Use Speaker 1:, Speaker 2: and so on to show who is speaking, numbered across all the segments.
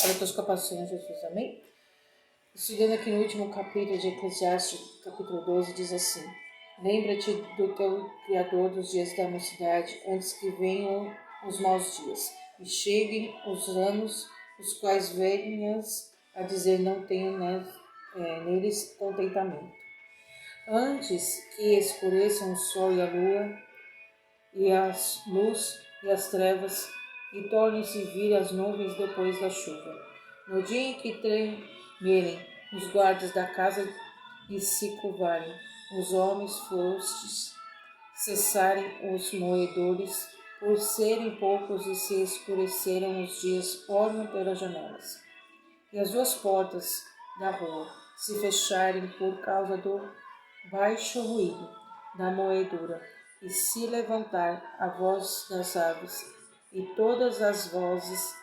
Speaker 1: Para todos capacitados em Jesus, amém? Estudando aqui no último capítulo de Eclesiastes, capítulo 12, diz assim: Lembra-te do teu Criador dos dias da mocidade, antes que venham os maus dias, e cheguem os anos, os quais venhas a dizer não tenho neles contentamento. Antes que escureçam o sol e a lua, e a luz e as trevas, e tornem-se vir as nuvens depois da chuva. No dia em que tremerem os guardas da casa e se curvarem os homens fortes, cessarem os moedores, por serem poucos e se escureceram os dias, olham pelas janelas. E as duas portas da rua se fecharem por causa do baixo ruído da moedura, e se levantar a voz das aves, e todas as vozes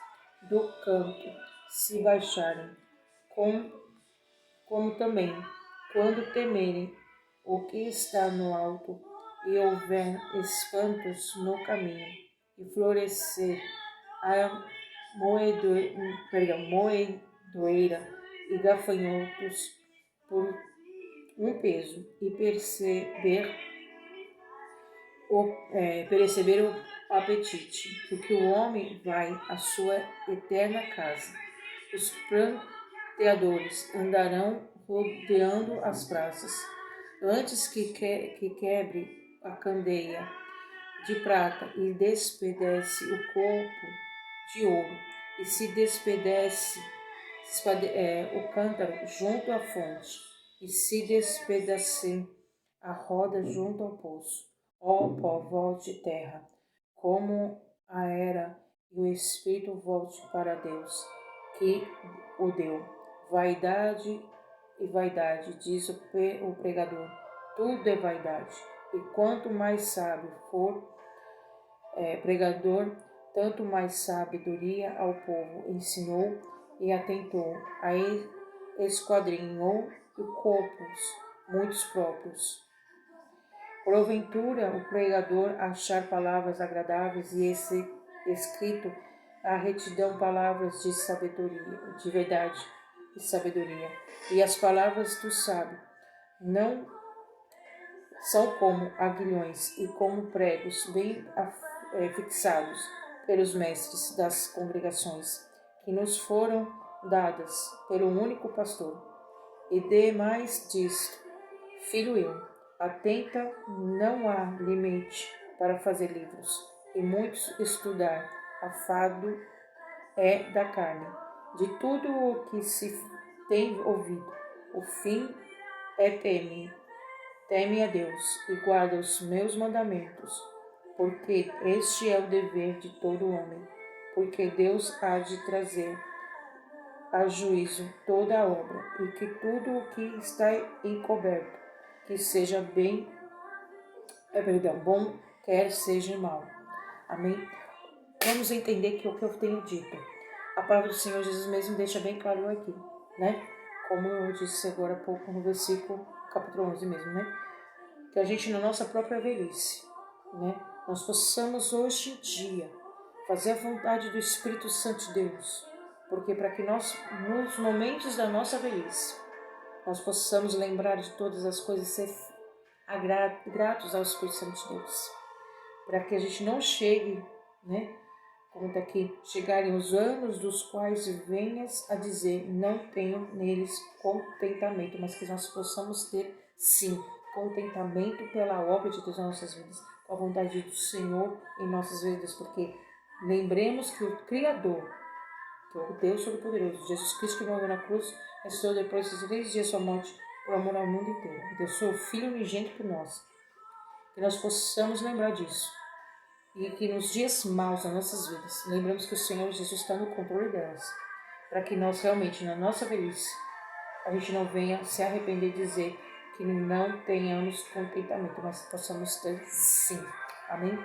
Speaker 1: do campo se baixarem, como também, quando temerem o que está no alto, e houver espantos no caminho, e florescer a moedoeira e gafanhotos por um peso, e perceber o apetite, porque o homem vai à sua eterna casa. Os pranteadores andarão rodeando as praças, antes que quebre a candeia de prata e despedece o copo de ouro, e se o cântaro junto à fonte, e se despedace a roda junto ao poço. Ó pó, volte terra, como a era, e o espírito volte para Deus, que o deu. Vaidade e vaidade, diz o pregador, tudo é vaidade. E quanto mais sábio for pregador, tanto mais sabedoria ao povo ensinou e atentou, aí esquadrinhou e corpos muitos próprios. Porventura, o pregador achar palavras agradáveis e esse escrito a retidão palavras de sabedoria, de verdade e sabedoria, e as palavras do sábio não são como aguilhões e como pregos bem fixados pelos mestres das congregações, que nos foram dadas pelo único pastor. E demais disto, filho eu, atenta, não há limite para fazer livros, e muitos estudar, afado é da carne. De tudo o que se tem ouvido, o fim é teme a Deus e guarda os meus mandamentos, porque este é o dever de todo homem, porque Deus há de trazer a juízo toda a obra, e que tudo o que está encoberto, que seja bom, quer seja mal. Amém? Vamos entender que o que eu tenho dito, a palavra do Senhor Jesus mesmo deixa bem claro aqui, né? Como eu disse agora há pouco no versículo, capítulo 11 mesmo, né? Que a gente, na nossa própria velhice, né? Nós possamos hoje em dia fazer a vontade do Espírito Santo de Deus, porque para que nós, nos momentos da nossa velhice, nós possamos lembrar de todas as coisas, ser gratos ao Espírito Santo de Deus, para que a gente não chegue, né? Como está aqui, chegarem os anos dos quais venhas a dizer, não tenho neles contentamento, mas que nós possamos ter, sim, contentamento pela obra de Deus nas nossas vidas, com a vontade do Senhor em nossas vidas, porque lembremos que o Criador, que é o Deus Todo-Poderoso, Jesus Cristo que morreu na cruz, ressuscitou depois de 3 dias sua morte por amor ao mundo inteiro, deu seu Filho unigênito por nós, que nós possamos lembrar disso. E que nos dias maus das nossas vidas, lembramos que o Senhor Jesus está no controle delas, para que nós realmente, na nossa velhice, a gente não venha se arrepender e dizer que não tenhamos contentamento, mas possamos ter sim. Amém?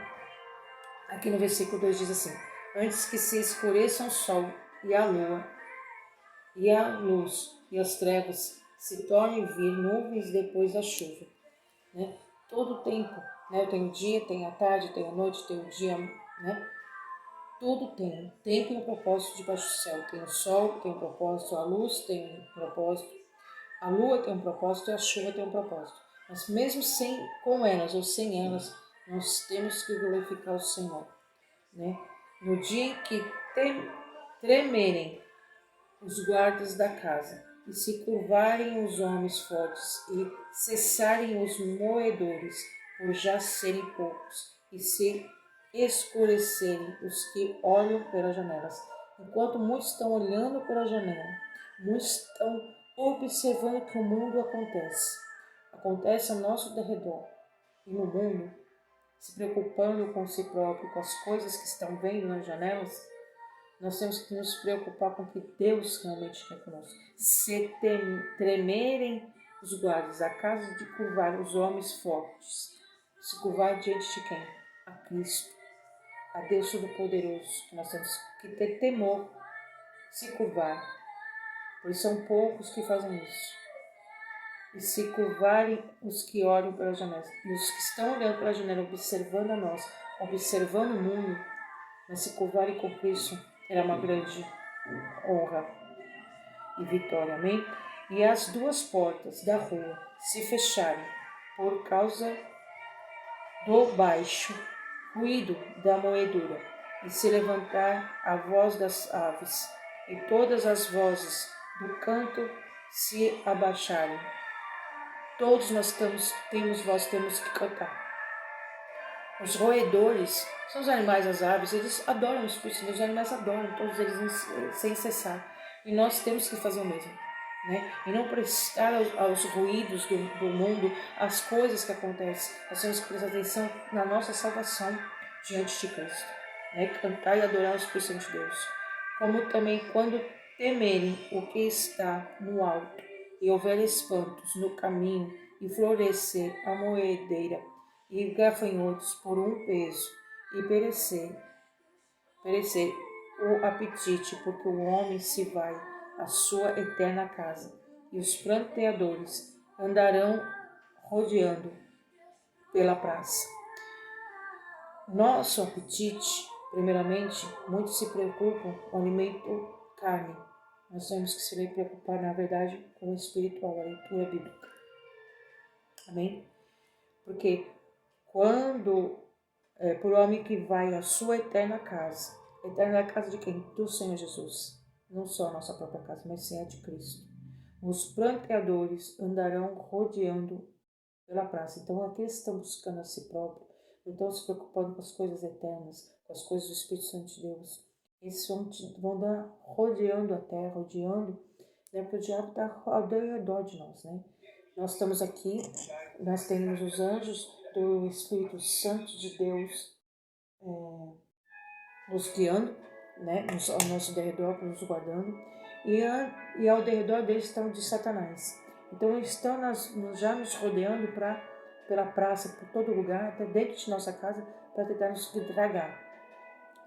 Speaker 1: Aqui no versículo 2 diz assim: antes que se escureçam o sol e a lua, e a luz e as trevas se tornem vir nuvens depois da chuva. Né? Todo o tempo, né? Tem o dia, tem a tarde, tem a noite, tem o dia, né? Tudo tem um tempo e um propósito debaixo do céu. Tem o sol, tem um propósito, a luz tem um propósito, a lua tem um propósito e a chuva tem um propósito. Mas mesmo com elas ou sem elas, nós temos que glorificar o Senhor, né? No dia em que tremerem os guardas da casa, e se curvarem os homens fortes, e cessarem os moedores, por já serem poucos, e se escurecerem os que olham pelas janelas. Enquanto muitos estão olhando pela janela, muitos estão observando o que o mundo acontece ao nosso derredor e no mundo, se preocupando com si próprio, com as coisas que estão vendo nas janelas. Nós temos que nos preocupar com o que Deus realmente quer conosco. Se tremerem os guardas, a casa de curvar os homens fortes, se curvar diante de quem? A Cristo, a Deus Todo-Poderoso, que nós temos que ter temor, se curvar. Pois são poucos que fazem isso. E se curvarem os que olham pela janela, e os que estão olhando pela janela, observando a nós, observando o mundo, mas se curvarem com Cristo, era uma grande honra e vitória, amém? E as duas portas da rua se fecharem por causa do baixo ruído da moedura, e se levantar a voz das aves, e todas as vozes do canto se abaixarem. Todos nós temos voz, temos que cantar. Os roedores são os animais, as aves, eles adoram o Espírito Santo, os animais adoram, todos eles sem cessar. E nós temos que fazer o mesmo, né? E não prestar aos ruídos do mundo, às coisas que acontecem. Nós temos que prestar atenção na nossa salvação diante de Cristo, né? Cantar e adorar o Espírito Santo de Deus. Como também quando temerem o que está no alto, e houver espantos no caminho, e florescer a moedeira, e gafanhotos por um peso, e perecer o apetite, porque o homem se vai à sua eterna casa, e os pranteadores andarão rodeando pela praça. Nosso apetite, primeiramente, muitos se preocupam com o alimento carne. Nós temos que se preocupar, na verdade, com o espiritual, a leitura bíblica. Amém? Porque quando, por homem que vai à sua eterna casa de quem? Do Senhor Jesus. Não só a nossa própria casa, mas sim a de Cristo. Os pranteadores andarão rodeando pela praça. Então, aqueles que estão buscando a si próprio, não estão se preocupando com as coisas eternas, com as coisas do Espírito Santo de Deus. Eles vão andar rodeando a terra, rodeando, né? Porque o diabo está ao redor de nós, né? Nós estamos aqui, nós temos os anjos do Espírito Santo de Deus nos guiando, né? Ao nosso derredor, nos guardando, e ao derredor deles estão de Satanás. Então eles estão já nos rodeando pela praça, por todo lugar, até dentro de nossa casa, para tentar nos tragar.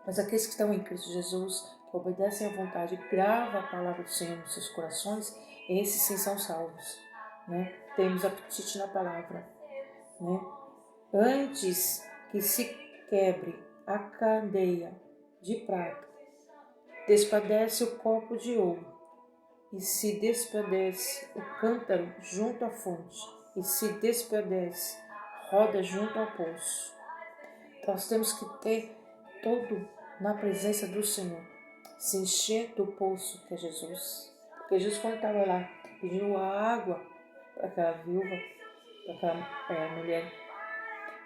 Speaker 1: Mas aqueles que estão em Cristo Jesus, que obedecem à vontade, gravam a palavra do Senhor nos seus corações, esses sim são salvos, né? Temos apetite na palavra, né? Antes que se quebre a cadeia de prata, despadece o copo de ouro, e se despadece o cântaro junto à fonte, e se despadece, roda junto ao poço. Então, nós temos que ter todo na presença do Senhor, se encher do poço que é Jesus. Porque Jesus, quando estava lá, pediu a água para aquela viúva, para aquela mulher,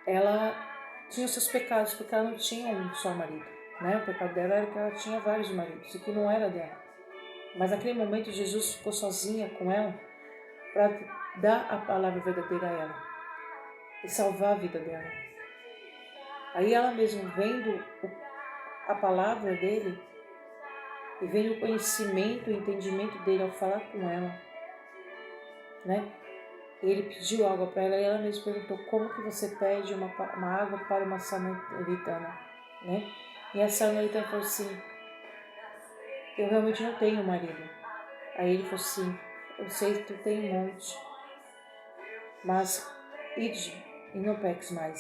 Speaker 1: ela tinha os seus pecados, porque ela não tinha um só marido, né? O pecado dela era que ela tinha vários maridos, e que não era dela. Mas naquele momento Jesus ficou sozinha com ela para dar a palavra verdadeira a ela e salvar a vida dela. Aí ela mesmo vendo a palavra dele e vendo o conhecimento e entendimento dele ao falar com ela, né? Ele pediu água para ela e ela mesma perguntou: como que você pede uma água para uma samaritana, né? E a samaritana falou assim: eu realmente não tenho marido. Aí ele falou assim: eu sei que tu tem um monte, mas ide e não peques mais.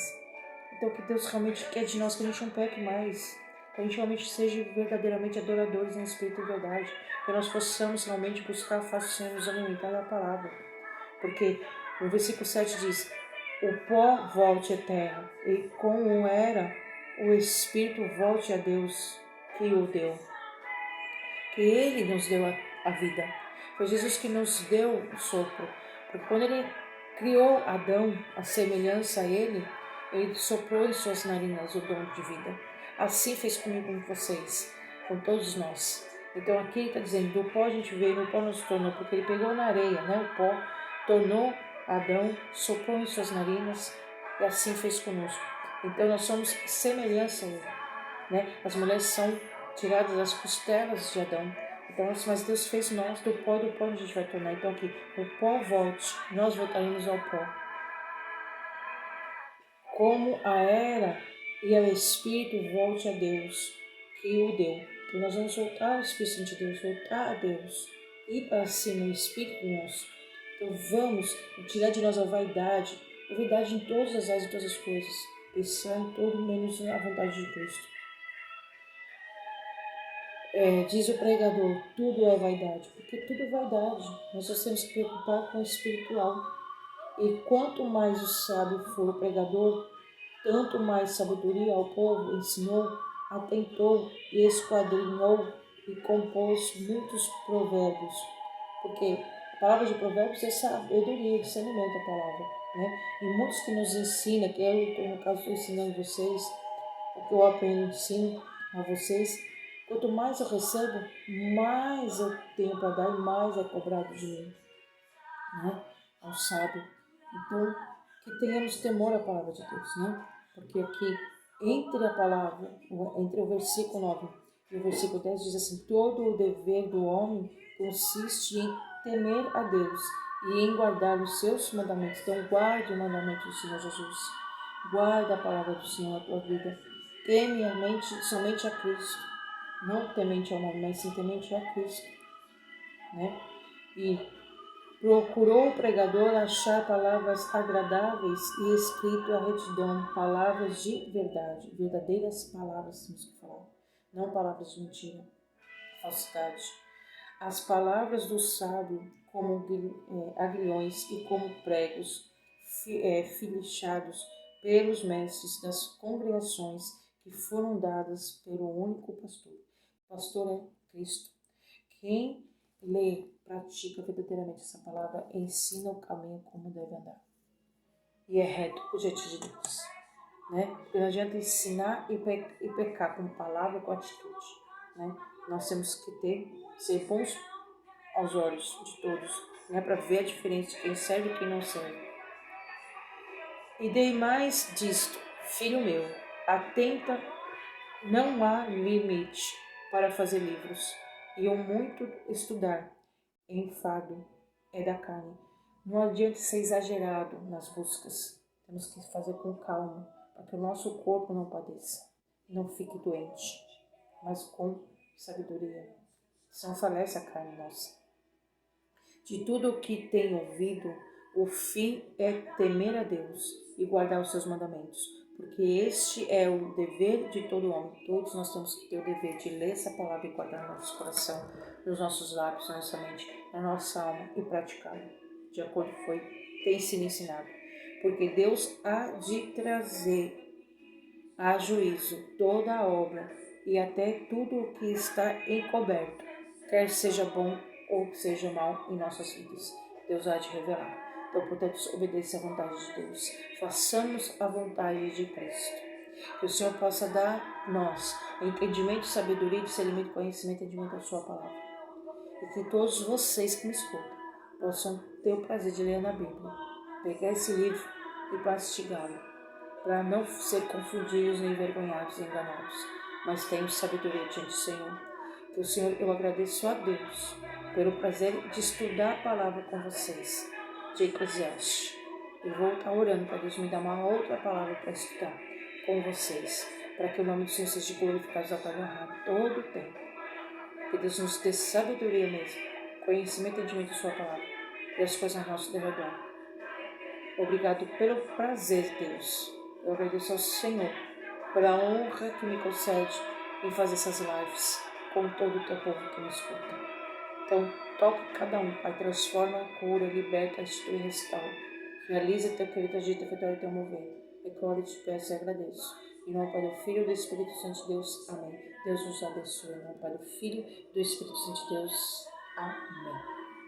Speaker 1: Então o que Deus realmente quer de nós, que a gente não peque mais. que a gente realmente seja verdadeiramente adoradores em espírito e verdade, que nós possamos realmente buscar a face do Senhor, nos alimentar da palavra. Porque no versículo 7 diz: o pó volte à terra, e como era, o Espírito volte a Deus que o deu. Que Ele nos deu a vida. Foi Jesus que nos deu o sopro. Porque quando Ele criou Adão, a semelhança a Ele soprou em suas narinas o dom de vida. Assim fez comigo, com vocês, com todos nós. Então aqui Ele está dizendo, do pó a gente veio, no pó nos tornou, porque Ele pegou na areia, né, o pó, tornou Adão, soprou em suas narinas e assim fez conosco. Então nós somos semelhança a Ele, né? As mulheres são tiradas das costelas de Adão. Então, mas Deus fez nós do pó a gente vai tornar. Então aqui, o pó volte, nós voltaremos ao pó. Como a era e o Espírito volte a Deus, que o deu. Então nós vamos voltar ao Espírito de Deus, voltar a Deus, ir para cima o Espírito nosso. Então vamos tirar de nós a vaidade em todas as áreas e todas as coisas, pensar em todo menos a vontade de Cristo. Diz o pregador, tudo é vaidade, porque tudo é vaidade. Nós só temos que preocupar com o espiritual. E quanto mais o sábio for o pregador, tanto mais sabedoria ao povo ensinou, atentou e esquadrinhou e compôs muitos provérbios. Porque a palavra de provérbios é sabedoria, discernimento a palavra, né? E muitos que nos ensina, que eu, no caso, estou ensinando vocês, o que eu aprendo e ensino a vocês. Quanto mais eu recebo, mais eu tenho para dar e mais é cobrado de mim, né? Ao sábio. Então, que tenhamos temor à palavra de Deus, né? Porque aqui, entre a palavra, entre o versículo 9 e o versículo 10, diz assim: todo o dever do homem consiste em temer a Deus e em guardar os seus mandamentos. Então, guarde o mandamento do Senhor Jesus. Guarda a palavra do Senhor na tua vida. Teme somente a Cristo. Não temente ao homem, mas sim temente a Cristo, né? E procurou o pregador achar palavras agradáveis e escrito a retidão, palavras de verdade, verdadeiras palavras temos que falar, não palavras de mentira, falsidade. As palavras do sábio como aguilhões e como pregos filichados pelos mestres das congregações que foram dadas pelo único pastor. O pastor é Cristo. Quem lê, pratica verdadeiramente essa palavra, ensina o caminho como deve andar. E é reto o jeito de Deus, né? Porque não adianta ensinar e pecar com palavra, com atitude, né? Nós temos que ser bons aos olhos de todos, né? Para ver a diferença de quem serve e quem não serve. E dei mais disto, filho meu, atenta, não há limite para fazer livros, e o muito estudar, enfado é da carne. Não adianta ser exagerado nas buscas. Temos que fazer com calma, para que o nosso corpo não padeça, não fique doente, mas com sabedoria. Senão falece a carne nossa. De tudo o que tenho ouvido, o fim é temer a Deus e guardar os seus mandamentos, porque este é o dever de todo homem. Todos nós temos que ter o dever de ler essa palavra e guardar no nosso coração, nos nossos lábios, na nossa mente, na nossa alma e praticá-la, de acordo com o que tem sido ensinado. Porque Deus há de trazer a juízo toda a obra e até tudo o que está encoberto, quer seja bom ou seja mal em nossas vidas. Deus há de revelar. Então, portanto, obedeça à vontade de Deus. Façamos a vontade de Cristo. Que o Senhor possa dar a nós entendimento, sabedoria, discernimento, conhecimento e entendimento da sua palavra. E que todos vocês que me escutam possam ter o prazer de ler na Bíblia, pegar esse livro e mastigá-lo, para não ser confundidos, nem envergonhados e enganados, mas tenham sabedoria diante do Senhor. Que o Senhor, eu agradeço a Deus pelo prazer de estudar a palavra com vocês, de Eclesiastes. Eu vou estar orando para Deus me dar uma outra palavra para estudar com vocês, para que o nome do Senhor seja glorificado e honrado todo o tempo. Que Deus nos dê sabedoria mesmo, conhecimento e entendimento da sua palavra e as coisas ao nosso derredor. Obrigado pelo prazer, Deus. Eu agradeço ao Senhor pela honra que me concede em fazer essas lives com todo o teu povo que me escuta. Então, toca cada um, Pai, transforma, cura, liberta, institui e restaura. Realiza teu querido agito, efetuar o teu mover. Recorre, te peço e agradeço. Em nome, Pai, do Filho e do Espírito Santo de Deus. Amém. Deus nos abençoe. Em nome, Pai, do Filho e do Espírito Santo de Deus. Amém.